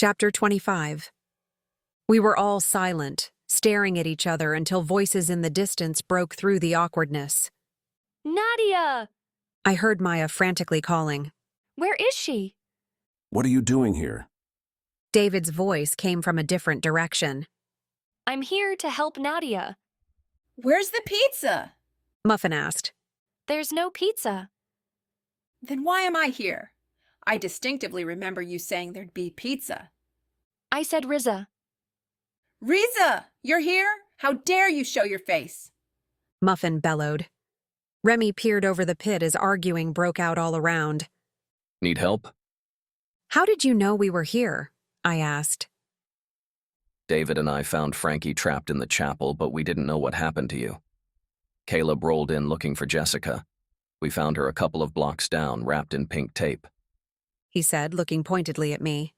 Chapter 25. We were all silent, staring at each other until voices in the distance broke through the awkwardness. Nadia! I heard Maya frantically calling. Where is she? What are you doing here? David's voice came from a different direction. I'm here to help Nadia. Where's the pizza? Muffin asked. There's no pizza. Then why am I here? I distinctively remember you saying there'd be pizza. I said Riza. Riza, you're here? How dare you show your face? Muffin bellowed. Remy peered over the pit as arguing broke out all around. Need help? How did you know we were here? I asked. David and I found Frankie trapped in the chapel, but we didn't know what happened to you. Caleb rolled in looking for Jessica. We found her a couple of blocks down, wrapped in pink tape. He said, looking pointedly at me.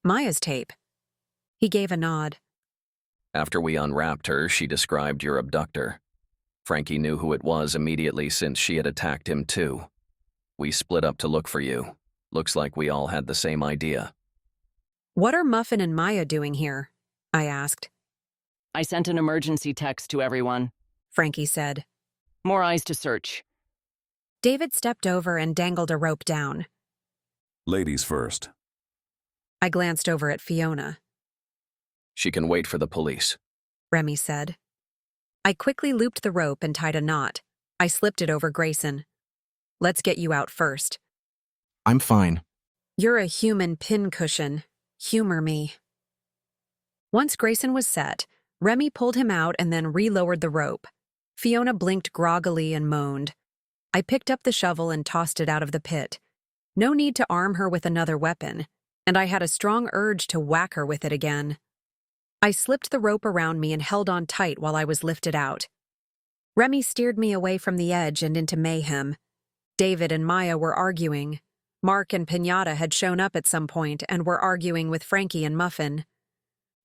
Maya's tape. He gave a nod. After we unwrapped her, she described your abductor. Frankie knew who it was immediately since she had attacked him too. We split up to look for you. Looks like we all had the same idea. What are Muffin and Maya doing here? I asked. I sent an emergency text to everyone. Frankie said. More eyes to search. David stepped over and dangled a rope down. Ladies first. I glanced over at Fiona. She can wait for the police. Remy said. I quickly looped the rope and tied a knot. I slipped it over Grayson. Let's get you out first. I'm fine. You're a human pincushion. Humor me. Once Grayson was set, Remy pulled him out and then relowered the rope. Fiona blinked groggily and moaned. I picked up the shovel and tossed it out of the pit. No need to arm her with another weapon, and I had a strong urge to whack her with it again. I slipped the rope around me and held on tight while I was lifted out. Remy steered me away from the edge and into mayhem. David and Maya were arguing. Mark and Pinata had shown up at some point and were arguing with Frankie and Muffin.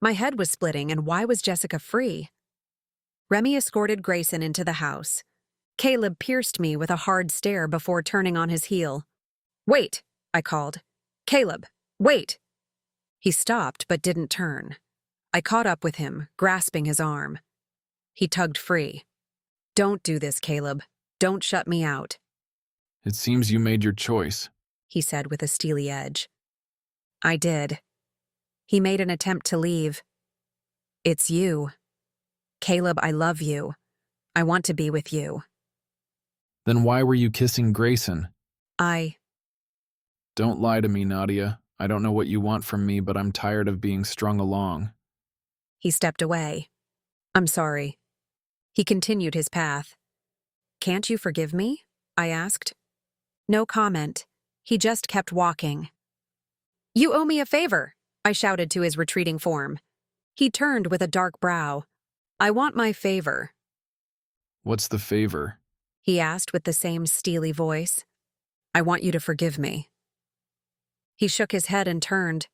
My head was splitting, and why was Jessica free? Remy escorted Grayson into the house. Caleb pierced me with a hard stare before turning on his heel. Wait, I called. Caleb, wait. He stopped but didn't turn. I caught up with him, grasping his arm. He tugged free. Don't do this, Caleb. Don't shut me out. It seems you made your choice, he said with a steely edge. I did. He made an attempt to leave. It's you. Caleb, I love you. I want to be with you. Then why were you kissing Grayson? Don't lie to me, Nadia. I don't know what you want from me, but I'm tired of being strung along. He stepped away. I'm sorry. He continued his path. Can't you forgive me? I asked. No comment. He just kept walking. You owe me a favor, I shouted to his retreating form. He turned with a dark brow. I want my favor. What's the favor? He asked with the same steely voice. I want you to forgive me. He shook his head and turned.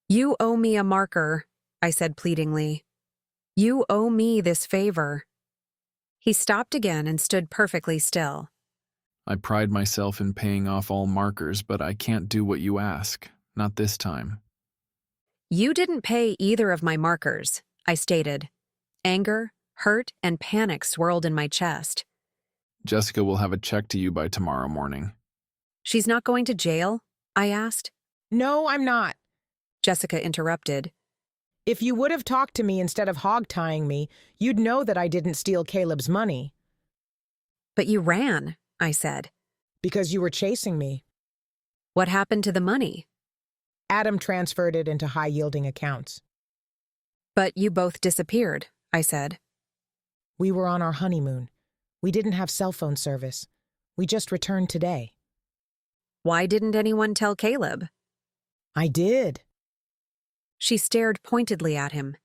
You owe me a marker, I said pleadingly. You owe me this favor. He stopped again and stood perfectly still. I pride myself in paying off all markers, but I can't do what you ask. Not this time. You didn't pay either of my markers, I stated. Anger, hurt, and panic swirled in my chest. Jessica will have a check to you by tomorrow morning. She's not going to jail? I asked. No, I'm not. Jessica interrupted. If you would have talked to me instead of hog-tying me, you'd know that I didn't steal Caleb's money. But you ran, I said. Because you were chasing me. What happened to the money? Adam transferred it into high-yielding accounts. But you both disappeared, I said. We were on our honeymoon. We didn't have cell phone service. We just returned today. Why didn't anyone tell Caleb? I did. She stared pointedly at him,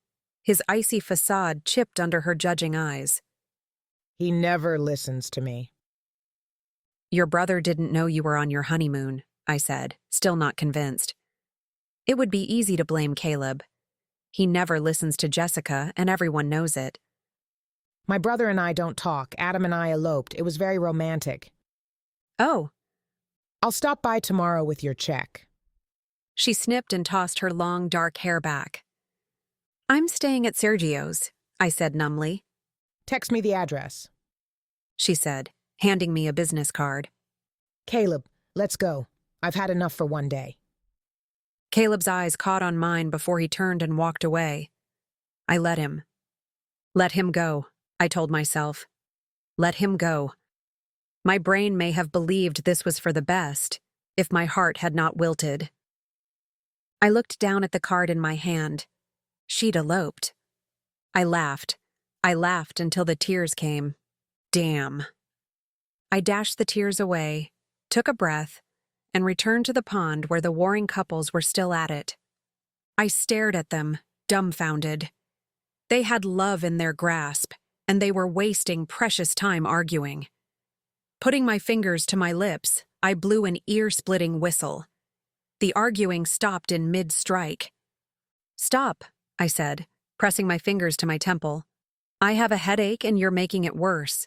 his icy facade chipped under her judging eyes. He never listens to me. Your brother didn't know you were on your honeymoon, I said, still not convinced. It would be easy to blame Caleb. He never listens to Jessica, and everyone knows it. My brother and I don't talk. Adam and I eloped. It was very romantic. Oh. I'll stop by tomorrow with your check. She snipped and tossed her long, dark hair back. I'm staying at Sergio's, I said numbly. Text me the address. She said, handing me a business card. Caleb, let's go. I've had enough for one day. Caleb's eyes caught on mine before he turned and walked away. I let him. Let him go, I told myself. Let him go. My brain may have believed this was for the best, if my heart had not wilted. I looked down at the card in my hand. She'd eloped. I laughed. I laughed until the tears came. Damn. I dashed the tears away, took a breath, and returned to the pond where the warring couples were still at it. I stared at them, dumbfounded. They had love in their grasp, and they were wasting precious time arguing. Putting my fingers to my lips, I blew an ear-splitting whistle. The arguing stopped in mid-strike. Stop, I said, pressing my fingers to my temple. I have a headache and you're making it worse.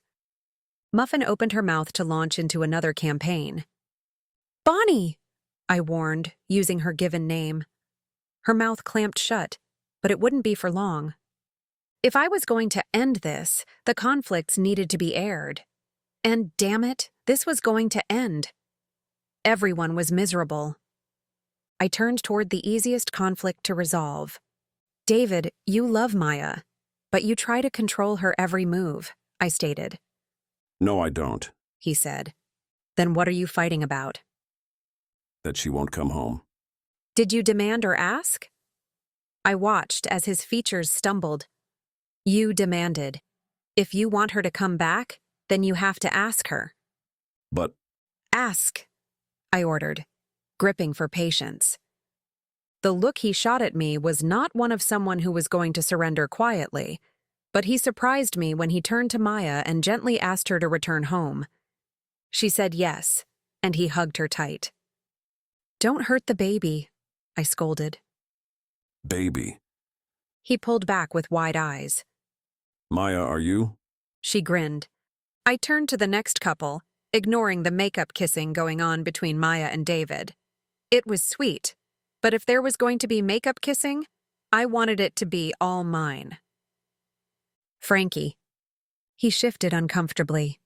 Muffin opened her mouth to launch into another campaign. Bonnie, I warned, using her given name. Her mouth clamped shut, but it wouldn't be for long. If I was going to end this, the conflicts needed to be aired. And damn it, this was going to end. Everyone was miserable. I turned toward the easiest conflict to resolve. David, you love Maya, but you try to control her every move, I stated. No, I don't. He said. Then what are you fighting about? That she won't come home. Did you demand or ask? I watched as his features stumbled. You demanded. If you want her to come back, then you have to ask her. But... Ask, I ordered, gripping for patience. The look he shot at me was not one of someone who was going to surrender quietly, but he surprised me when he turned to Maya and gently asked her to return home. She said yes, and he hugged her tight. Don't hurt the baby, I scolded. Baby. He pulled back with wide eyes. Maya, are you? She grinned. I turned to the next couple, ignoring the makeup kissing going on between Maya and David. It was sweet, but if there was going to be makeup kissing, I wanted it to be all mine. Frankie. He shifted uncomfortably.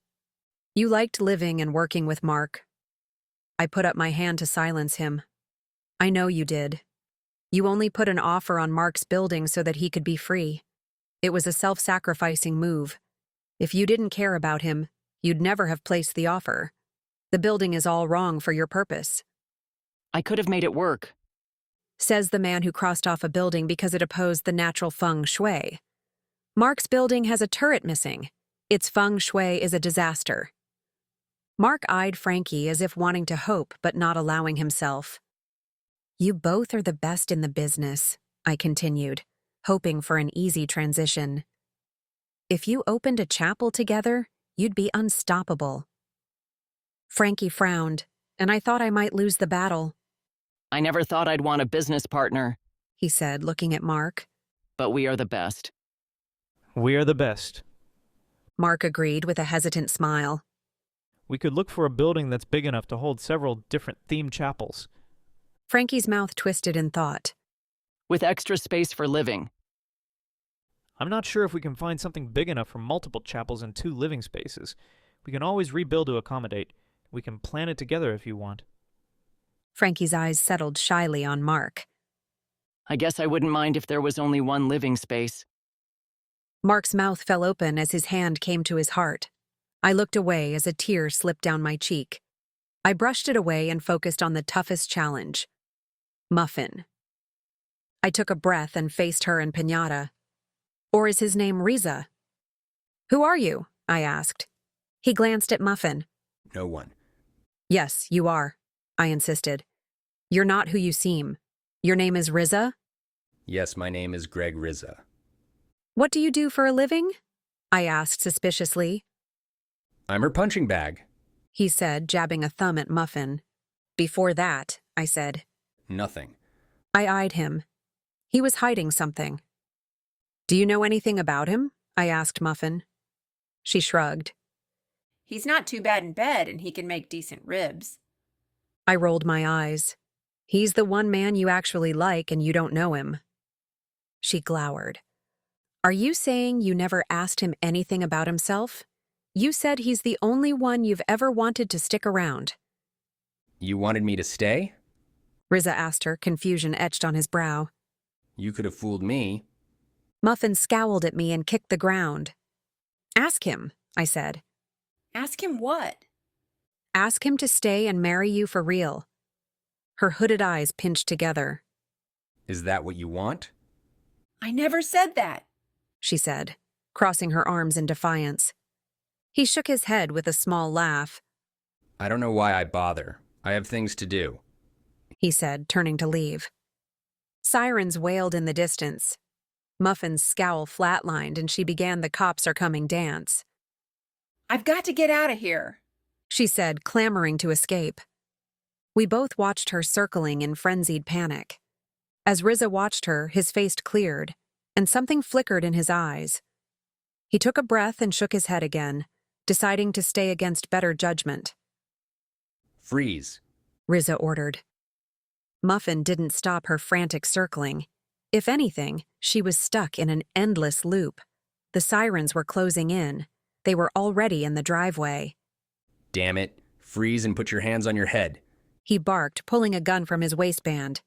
You liked living and working with Mark. I put up my hand to silence him. I know you did. You only put an offer on Mark's building so that he could be free. It was a self-sacrificing move. If you didn't care about him, you'd never have placed the offer. The building is all wrong for your purpose. I could have made it work. Says the man who crossed off a building because it opposed the natural feng shui. Mark's building has a turret missing. Its feng shui is a disaster. Mark eyed Frankie as if wanting to hope but not allowing himself. You both are the best in the business, I continued, hoping for an easy transition. If you opened a chapel together, you'd be unstoppable. Frankie frowned, and I thought I might lose the battle. I never thought I'd want a business partner, He said, looking at Mark. but we are the best. We are the best. Mark agreed with a hesitant smile. We could look for a building that's big enough to hold several different themed chapels. Frankie's mouth twisted in thought. With extra space for living. I'm not sure if we can find something big enough for multiple chapels and 2 living spaces. We can always rebuild to accommodate. We can plan it together if you want. Frankie's eyes settled shyly on Mark. I guess I wouldn't mind if there was only one living space. Mark's mouth fell open as his hand came to his heart. I looked away as a tear slipped down my cheek. I brushed it away and focused on the toughest challenge. Muffin. I took a breath and faced her and Pinata. Or is his name Riza? Who are you? I asked. He glanced at Muffin. No one. Yes, you are, I insisted. You're not who you seem. Your name is Riza? Yes, my name is Greg Rizza. What do you do for a living? I asked suspiciously. I'm her punching bag. He said, jabbing a thumb at Muffin. Before that, I said. Nothing. I eyed him. He was hiding something. Do you know anything about him? I asked Muffin. She shrugged. He's not too bad in bed and he can make decent ribs. I rolled my eyes. He's the one man you actually like and you don't know him. She glowered. Are you saying you never asked him anything about himself? You said he's the only one you've ever wanted to stick around. You wanted me to stay? Riza asked her, confusion etched on his brow. You could have fooled me. Muffin scowled at me and kicked the ground. Ask him, I said. Ask him what? Ask him to stay and marry you for real. Her hooded eyes pinched together. Is that what you want? I never said that, she said, crossing her arms in defiance. He shook his head with a small laugh. I don't know why I bother. I have things to do, he said, turning to leave. Sirens wailed in the distance. Muffin's scowl flatlined and she began the cops are coming dance. I've got to get out of here, she said, clamoring to escape. We both watched her circling in frenzied panic. As Riza watched her, his face cleared, and something flickered in his eyes. He took a breath and shook his head again, deciding to stay against better judgment. Freeze, Riza ordered. Muffin didn't stop her frantic circling. If anything, she was stuck in an endless loop. The sirens were closing in. They were already in the driveway. Damn it. Freeze and put your hands on your head, He barked, pulling a gun from his waistband.